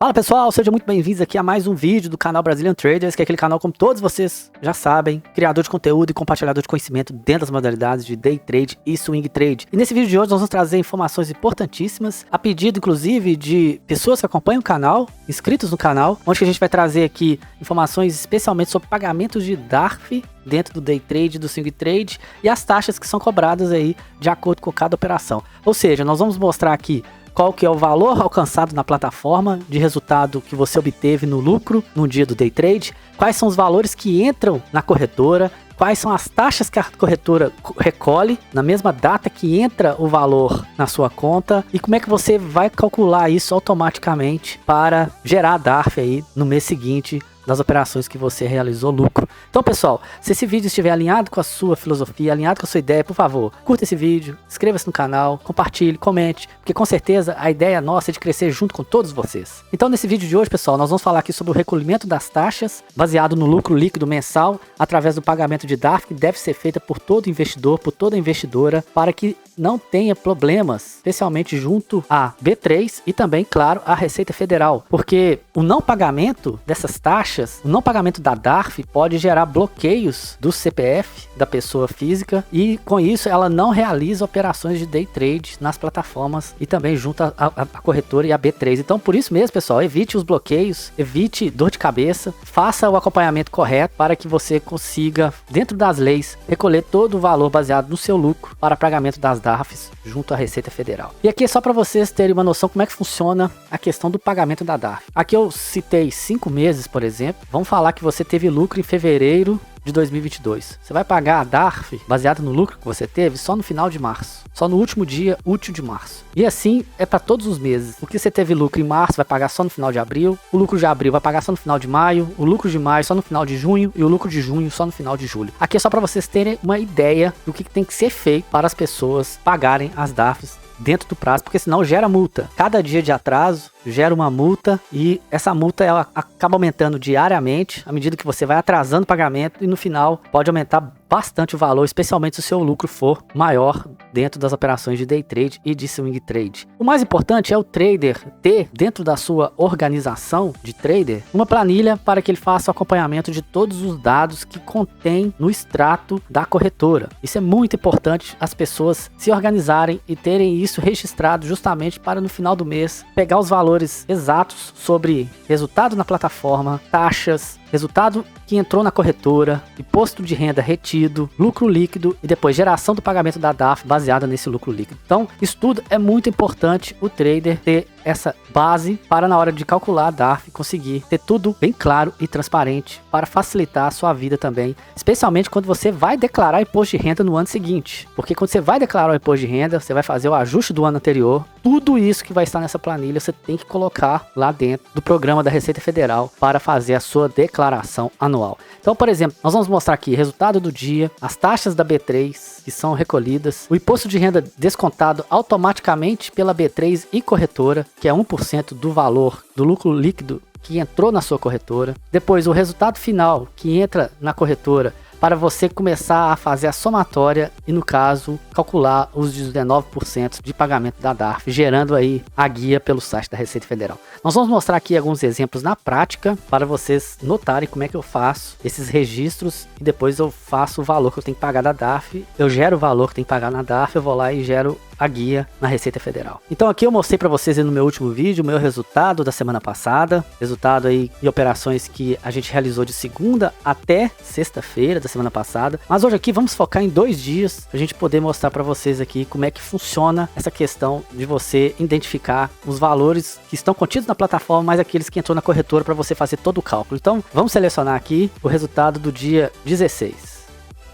Fala pessoal, sejam muito bem-vindos aqui a mais um vídeo do canal Brazilian Traders, que é aquele canal, como todos vocês já sabem, criador de conteúdo e compartilhador de conhecimento dentro das modalidades de Day Trade e Swing Trade. E nesse vídeo de hoje nós vamos trazer informações importantíssimas, a pedido inclusive de pessoas que acompanham o canal, inscritos no canal, onde a gente vai trazer aqui informações especialmente sobre pagamentos de DARF dentro do Day Trade, do Swing Trade e as taxas que são cobradas aí de acordo com cada operação. Ou seja, nós vamos mostrar aqui qual que é o valor alcançado na plataforma de resultado que você obteve no lucro no dia do Day Trade, quais são os valores que entram na corretora, quais são as taxas que a corretora recolhe na mesma data que entra o valor na sua conta e como é que você vai calcular isso automaticamente para gerar DARF aí no mês seguinte das operações que você realizou lucro. Então pessoal, se esse vídeo estiver alinhado com a sua filosofia, alinhado com a sua ideia, por favor, curta esse vídeo, inscreva-se no canal, compartilhe, comente, porque com certeza a ideia nossa é de crescer junto com todos vocês. Então nesse vídeo de hoje, pessoal, nós vamos falar aqui sobre o recolhimento das taxas, baseado no lucro líquido mensal, através do pagamento de DARF, que deve ser feita por todo investidor, por toda investidora, para que não tenha problemas, especialmente junto à B3 e também, claro, à Receita Federal, porque o não pagamento dessas taxas, o não pagamento da DARF pode gerar bloqueios do CPF da pessoa física e com isso ela não realiza operações de Day Trade nas plataformas e também junto à corretora e à B3. Então por isso mesmo, pessoal, evite os bloqueios, evite dor de cabeça, faça o acompanhamento correto para que você consiga, dentro das leis, recolher todo o valor baseado no seu lucro para pagamento das DARFs junto à Receita Federal. E aqui é só para vocês terem uma noção como é que funciona a questão do pagamento da DARF. Aqui eu citei 5 meses, por exemplo. Vamos falar que você teve lucro em fevereiro de 2022. Você vai pagar a DARF baseada no lucro que você teve só no final de março, só no último dia útil de março. E assim é para todos os meses. O que você teve lucro em março vai pagar só no final de abril, o lucro de abril vai pagar só no final de maio, o lucro de maio só no final de junho e o lucro de junho só no final de julho. Aqui é só para vocês terem uma ideia do que tem que ser feito para as pessoas pagarem as DARFs dentro do prazo, porque senão gera multa. Cada dia de atraso gera uma multa e essa multa ela acaba aumentando diariamente à medida que você vai atrasando o pagamento e no final pode aumentar bastante o valor, especialmente se o seu lucro for maior dentro das operações de Day Trade e de Swing Trade. O mais importante é o trader ter dentro da sua organização de trader uma planilha para que ele faça o acompanhamento de todos os dados que contém no extrato da corretora. Isso é muito importante, as pessoas se organizarem e terem isso registrado justamente para no final do mês pegar os valores exatos sobre resultado na plataforma, taxas, resultado que entrou na corretora, imposto de renda retido, lucro líquido e depois geração do pagamento da DARF baseada nesse lucro líquido. Então, isso tudo é muito importante o trader ter essa base para na hora de calcular a DARF conseguir ter tudo bem claro e transparente para facilitar a sua vida também, especialmente quando você vai declarar imposto de renda no ano seguinte. Porque quando você vai declarar o imposto de renda, você vai fazer o ajuste do ano anterior, tudo isso que vai estar nessa planilha você tem que colocar lá dentro do programa da Receita Federal para fazer a sua declaração anual. Então, por exemplo, nós vamos mostrar aqui resultado do dia, as taxas da B3 que são recolhidas, o imposto de renda descontado automaticamente pela B3 e corretora, que é 1% do valor do lucro líquido que entrou na sua corretora, depois o resultado final que entra na corretora para você começar a fazer a somatória e, no caso, calcular os 19% de pagamento da DARF, gerando aí a guia pelo site da Receita Federal. Nós vamos mostrar aqui alguns exemplos na prática para vocês notarem como é que eu faço esses registros e depois eu faço o valor que eu tenho que pagar da DARF, eu gero o valor que tem que pagar na DARF, eu vou lá e gero a guia na Receita Federal. Então aqui eu mostrei para vocês aí no meu último vídeo o meu resultado da semana passada, resultado aí de operações que a gente realizou de segunda até sexta-feira da semana passada, mas hoje aqui vamos focar em 2 dias pra gente poder mostrar para vocês aqui como é que funciona essa questão de você identificar os valores que estão contidos na plataforma, mais aqueles que entrou na corretora para você fazer todo o cálculo. Então vamos selecionar aqui o resultado do dia 16.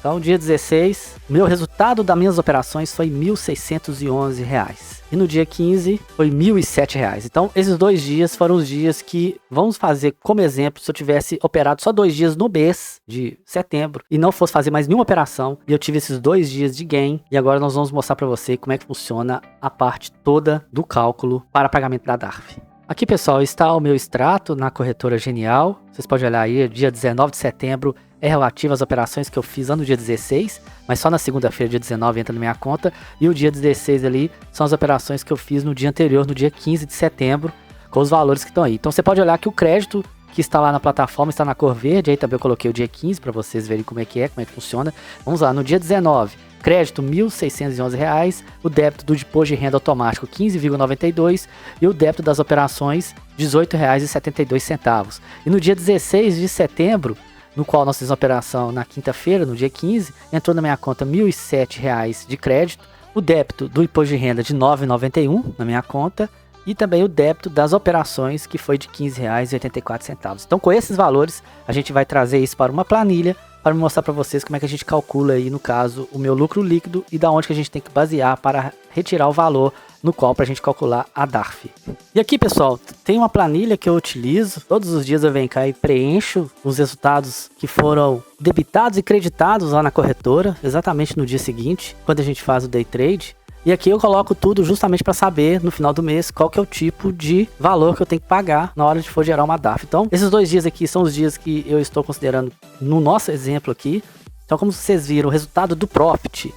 Então, dia 16, meu resultado das minhas operações foi R$ 1.611. E no dia 15 foi R$ 1.007. Então, esses 2 dias foram os dias que, vamos fazer como exemplo, se eu tivesse operado só 2 dias no mês de setembro e não fosse fazer mais nenhuma operação, e eu tive esses 2 dias de gain, e agora nós vamos mostrar para você como é que funciona a parte toda do cálculo para pagamento da DARF. Aqui, pessoal, está o meu extrato na corretora Genial. Vocês podem olhar aí, dia 19 de setembro é relativo às operações que eu fiz lá no dia 16, mas só na segunda-feira, dia 19, entra na minha conta. E o dia 16 ali são as operações que eu fiz no dia anterior, no dia 15 de setembro, com os valores que estão aí. Então você pode olhar que o crédito que está lá na plataforma está na cor verde, aí também eu coloquei o dia 15 para vocês verem como é que funciona. Vamos lá, no dia 19, crédito R$ 1.611, o débito do imposto de renda automático 15,92 e o débito das operações R$ 18,72. E no dia 16 de setembro, no qual nós fizemos a operação na quinta-feira, no dia 15, entrou na minha conta R$ 1.007 de crédito, o débito do imposto de renda de R$ 9,91 na minha conta, e também o débito das operações, que foi de R$ 15,84. Então, com esses valores, a gente vai trazer isso para uma planilha, para mostrar para vocês como é que a gente calcula aí, no caso, o meu lucro líquido e da onde que a gente tem que basear para retirar o valor no qual para a gente calcular a DARF. E aqui, pessoal, tem uma planilha que eu utilizo. Todos os dias eu venho cá e preencho os resultados que foram debitados e creditados lá na corretora, exatamente no dia seguinte, quando a gente faz o day trade. E aqui eu coloco tudo justamente para saber no final do mês qual que é o tipo de valor que eu tenho que pagar na hora de for gerar uma DARF. Então, esses 2 dias aqui são os dias que eu estou considerando no nosso exemplo aqui. Então, como vocês viram, o resultado do Profit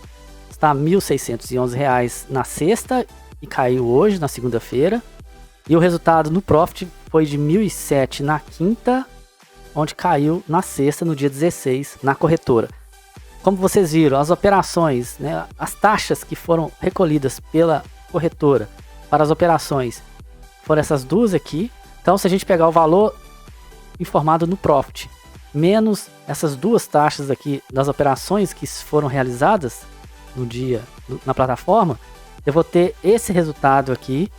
está R$ 1.611 na sexta e caiu hoje, na segunda-feira. E o resultado no Profit foi de R$ 1.007 na quinta, onde caiu na sexta, no dia 16, na corretora. Como vocês viram, as operações, né, as taxas que foram recolhidas pela corretora para as operações foram essas duas aqui. Então, se a gente pegar o valor informado no Profit, menos essas duas taxas aqui das operações que foram realizadas no dia na plataforma, eu vou ter esse resultado aqui,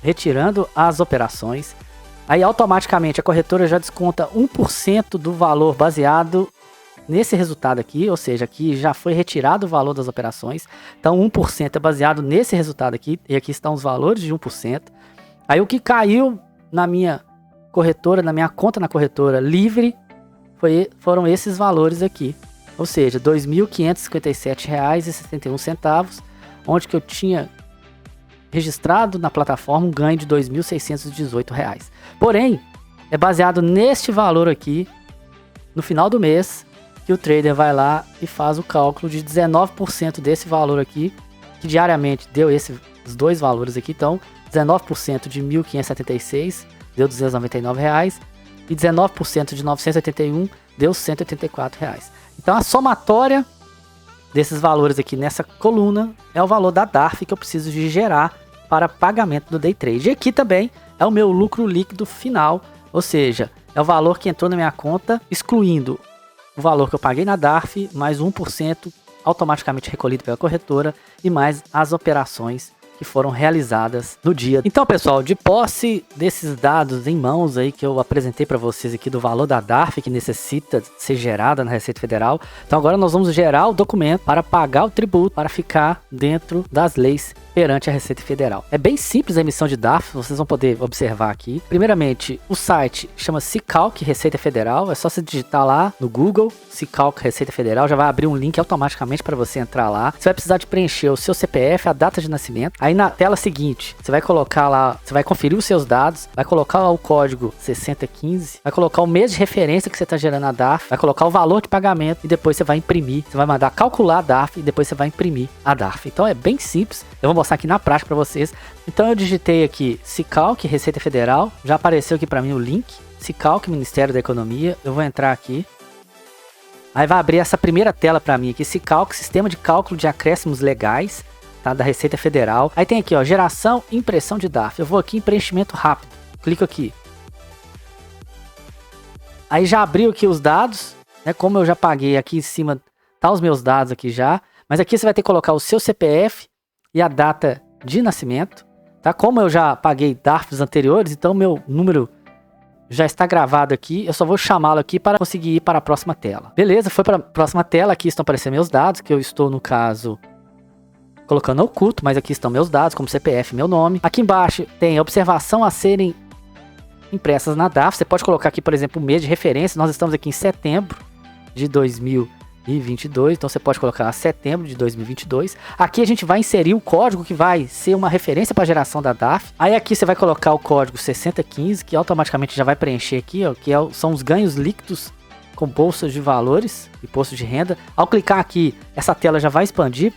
retirando as operações. Aí, automaticamente, a corretora já desconta 1% do valor baseado nesse resultado aqui, ou seja, aqui já foi retirado o valor das operações, então 1% é baseado nesse resultado aqui, e aqui estão os valores de 1%. Aí o que caiu na minha corretora, na minha conta na corretora livre, foram esses valores aqui, ou seja, R$ 2.557,71, onde que eu tinha registrado na plataforma um ganho de R$ 2.618. Porém, é baseado neste valor aqui, no final do mês, que o trader vai lá e faz o cálculo de 19% desse valor aqui, que diariamente deu esses dois valores aqui. Então, 19% de 1.576 deu R$ 299 e 19% de 981 deu R$ 184. Então, a somatória desses valores aqui nessa coluna é o valor da DARF que eu preciso de gerar para pagamento do day trade. E aqui também é o meu lucro líquido final, ou seja, é o valor que entrou na minha conta, excluindo o valor que eu paguei na DARF, mais 1% automaticamente recolhido pela corretora e mais as operações que foram realizadas no dia. Então, pessoal, de posse desses dados em mãos aí que eu apresentei para vocês aqui do valor da DARF que necessita ser gerada na Receita Federal, então agora nós vamos gerar o documento para pagar o tributo para ficar dentro das leis perante a Receita Federal. É bem simples a emissão de DARF, vocês vão poder observar aqui. Primeiramente, o site chama Sicalc Receita Federal, é só você digitar lá no Google, Sicalc Receita Federal, já vai abrir um link automaticamente para você entrar lá. Você vai precisar de preencher o seu CPF, a data de nascimento. Aí na tela seguinte, você vai colocar lá, você vai conferir os seus dados, vai colocar lá o código 6015, vai colocar o mês de referência que você está gerando a DARF, vai colocar o valor de pagamento e depois você vai imprimir. Você vai mandar calcular a DARF e depois você vai imprimir a DARF. Então é bem simples. Eu vou mostrar aqui na prática para vocês. Então eu digitei aqui Sicalc Receita Federal, já apareceu aqui para mim o link, Sicalc Ministério da Economia. Eu vou entrar aqui. Aí vai abrir essa primeira tela para mim aqui, Sicalc Sistema de Cálculo de Acréscimos Legais, tá, da Receita Federal. Aí tem aqui, ó, geração e impressão de DARF. Eu vou aqui em preenchimento rápido. Clico aqui. Aí já abriu aqui os dados, né? Como eu já paguei aqui em cima, tá os meus dados aqui já. Mas aqui você vai ter que colocar o seu CPF e a data de nascimento, tá? Como eu já paguei DARFs anteriores, então meu número já está gravado aqui, eu só vou chamá-lo aqui para conseguir ir para a próxima tela. Beleza, foi para a próxima tela, aqui estão aparecendo meus dados, que eu estou, no caso, colocando oculto, mas aqui estão meus dados, como CPF, meu nome. Aqui embaixo tem a observação a serem impressas na DARF, você pode colocar aqui, por exemplo, o mês de referência, nós estamos aqui em setembro de 2022, então você pode colocar setembro de 2022. Aqui a gente vai inserir o código que vai ser uma referência para a geração da DARF. Aí aqui você vai colocar o código 6015, que automaticamente já vai preencher aqui, ó, que são os ganhos líquidos com bolsas de valores e imposto de renda. Ao clicar aqui, essa tela já vai expandir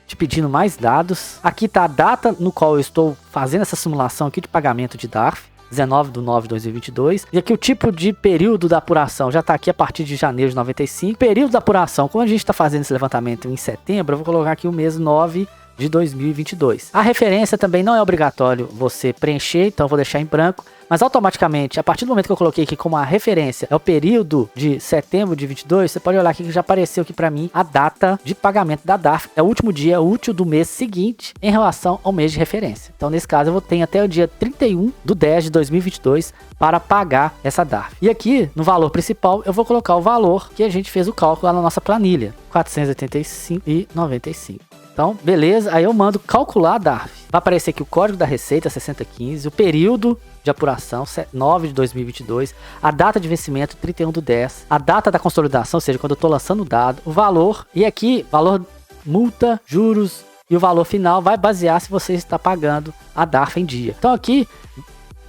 te pedindo mais dados. Aqui tá a data no qual eu estou fazendo essa simulação aqui de pagamento de DARF. 19/9/2022. E aqui o tipo de período da apuração já está aqui a partir de janeiro de 95. Período da apuração, como a gente está fazendo esse levantamento em setembro, eu vou colocar aqui o mês 9 de 2022. A referência também não é obrigatório você preencher, então eu vou deixar em branco, mas automaticamente, a partir do momento que eu coloquei aqui como a referência é o período de setembro de 22, você pode olhar aqui que já apareceu aqui para mim a data de pagamento da DARF, é o último dia útil do mês seguinte em relação ao mês de referência. Então nesse caso eu vou ter até o dia 31/10/2022 para pagar essa DARF. E aqui no valor principal eu vou colocar o valor que a gente fez o cálculo lá na nossa planilha, R$ 485,95. Então, beleza, aí eu mando calcular a DARF. Vai aparecer aqui o código da receita 6015, o período de apuração 9/2022, a data de vencimento 31/10, a data da consolidação, ou seja, quando eu estou lançando o dado, o valor, e aqui, valor multa, juros e o valor final vai basear se você está pagando a DARF em dia. Então aqui,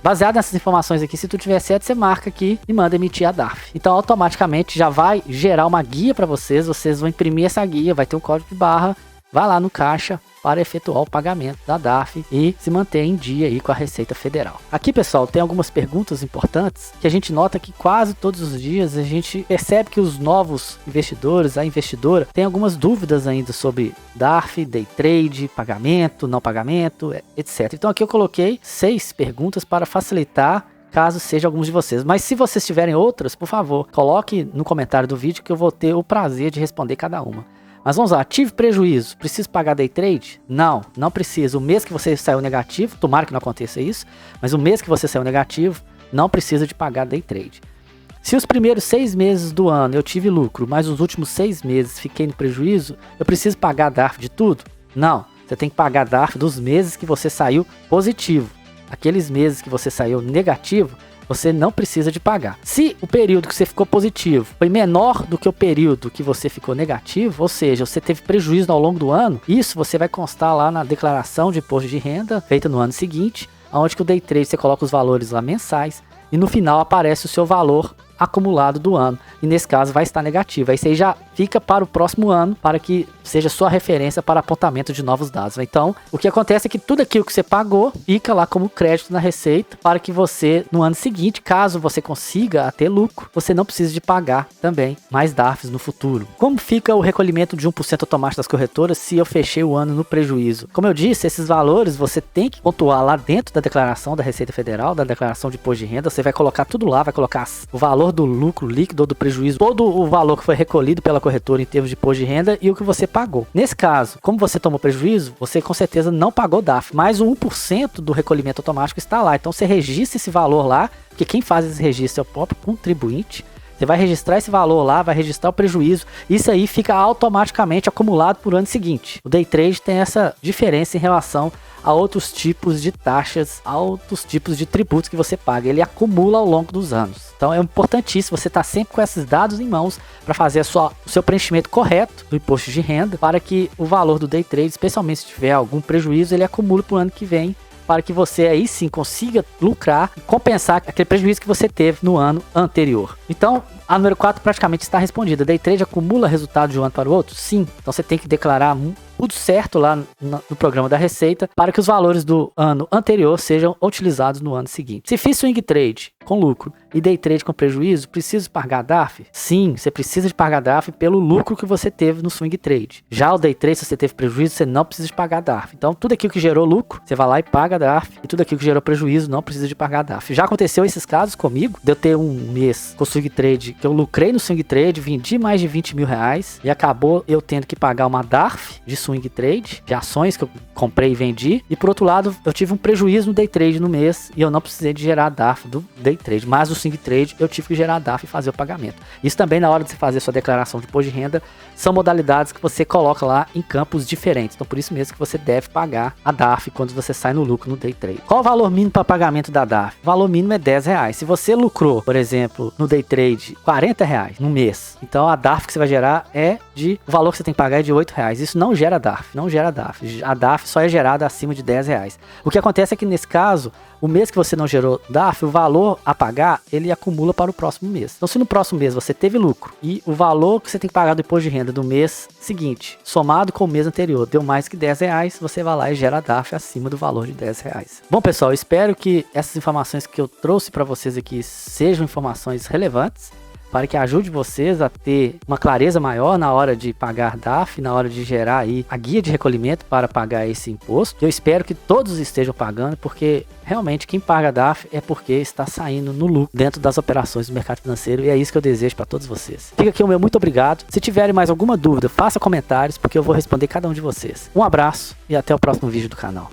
baseado nessas informações aqui, se tu tiver certo, você marca aqui e manda emitir a DARF. Então automaticamente já vai gerar uma guia para vocês vão imprimir essa guia, vai ter um código de barra, vai lá no caixa para efetuar o pagamento da DARF e se manter em dia aí com a Receita Federal. Aqui, pessoal, tem algumas perguntas importantes que a gente nota que quase todos os dias a gente percebe que os novos investidores, a investidora, tem algumas dúvidas ainda sobre DARF, day trade, pagamento, não pagamento, etc. Então aqui eu coloquei 6 perguntas para facilitar caso seja alguns de vocês. Mas se vocês tiverem outras, por favor, coloque no comentário do vídeo que eu vou ter o prazer de responder cada uma. Mas vamos lá, tive prejuízo, preciso pagar day trade? Não, não precisa. O mês que você saiu negativo, tomara que não aconteça isso, mas o mês que você saiu negativo, não precisa de pagar day trade. Se os primeiros 6 meses do ano eu tive lucro, mas os últimos 6 meses fiquei no prejuízo, eu preciso pagar DARF de tudo? Não, você tem que pagar DARF dos meses que você saiu positivo. Aqueles meses que você saiu negativo, você não precisa de pagar. Se o período que você ficou positivo foi menor do que o período que você ficou negativo, ou seja, você teve prejuízo ao longo do ano, isso você vai constar lá na declaração de imposto de renda feita no ano seguinte, onde que o day trade você coloca os valores lá mensais e no final aparece o seu valor acumulado do ano, e nesse caso vai estar negativo. Aí você já fica para o próximo ano, para que seja sua referência para apontamento de novos dados. Então, o que acontece é que tudo aquilo que você pagou fica lá como crédito na receita, para que você, no ano seguinte, caso você consiga ter lucro, você não precise de pagar também mais DARFs no futuro. Como fica o recolhimento de 1% automático das corretoras se eu fechei o ano no prejuízo? Como eu disse, esses valores você tem que pontuar lá dentro da declaração da Receita Federal, da declaração de imposto de renda, você vai colocar tudo lá, vai colocar o valor do lucro líquido ou do prejuízo, todo o valor que foi recolhido pela corretora em termos de imposto de renda e o que você pagou. Nesse caso, como você tomou prejuízo, você com certeza não pagou DARF, mas o 1% do recolhimento automático está lá. Então você registra esse valor lá, porque quem faz esse registro é o próprio contribuinte. Você vai registrar esse valor lá, vai registrar o prejuízo. Isso aí fica automaticamente acumulado para o ano seguinte. O day trade tem essa diferença em relação a outros tipos de taxas, a outros tipos de tributos que você paga. Ele acumula ao longo dos anos. Então é importantíssimo você estar sempre com esses dados em mãos para fazer o seu preenchimento correto do imposto de renda, para que o valor do day trade, especialmente se tiver algum prejuízo, ele acumule para o ano que vem, para que você aí sim consiga lucrar e compensar aquele prejuízo que você teve no ano anterior. Então, a número 4 praticamente está respondida. Day trade acumula resultado de um ano para o outro? Sim. Então você tem que declarar tudo certo lá no programa da Receita para que os valores do ano anterior sejam utilizados no ano seguinte. Se fiz swing trade com lucro e day trade com prejuízo, preciso pagar DARF? Sim, você precisa de pagar DARF pelo lucro que você teve no swing trade. Já o day trade, se você teve prejuízo, você não precisa de pagar DARF. Então tudo aquilo que gerou lucro, você vai lá e paga DARF, e tudo aquilo que gerou prejuízo não precisa de pagar DARF. Já aconteceu esses casos comigo, de eu ter um mês com swing trade, que eu lucrei no swing trade, vendi mais de 20 mil reais e acabou eu tendo que pagar uma DARF de swing trade, de ações que eu comprei e vendi, e por outro lado eu tive um prejuízo no day trade no mês e eu não precisei de gerar DARF do day trade, mas o swing trade eu tive que gerar DARF e fazer o pagamento. Isso também, na hora de você fazer sua declaração de imposto de renda, são modalidades que você coloca lá em campos diferentes. Então por isso mesmo que você deve pagar a DARF quando você sai no lucro no day trade. Qual o valor mínimo para pagamento da DARF? O valor mínimo é 10 reais. Se você lucrou, por exemplo, no day trade 40 reais no mês, então a DARF que você vai gerar o valor que você tem que pagar é de 8 reais. Isso não gera DARF, não gera DARF. A DARF só é gerada acima de 10 reais. O que acontece é que nesse caso, o mês que você não gerou DARF, o valor a pagar, ele acumula para o próximo mês. Então, se no próximo mês você teve lucro e o valor que você tem que pagar do imposto de renda do mês seguinte, somado com o mês anterior, deu mais que R$10, você vai lá e gera DARF acima do valor de R$10. Bom, pessoal, eu espero que essas informações que eu trouxe para vocês aqui sejam informações relevantes, para que ajude vocês a ter uma clareza maior na hora de pagar DARF, na hora de gerar aí a guia de recolhimento para pagar esse imposto. Eu espero que todos estejam pagando, porque realmente quem paga DARF é porque está saindo no lucro dentro das operações do mercado financeiro, e é isso que eu desejo para todos vocês. Fica aqui o meu muito obrigado. Se tiverem mais alguma dúvida, faça comentários, porque eu vou responder cada um de vocês. Um abraço e até o próximo vídeo do canal.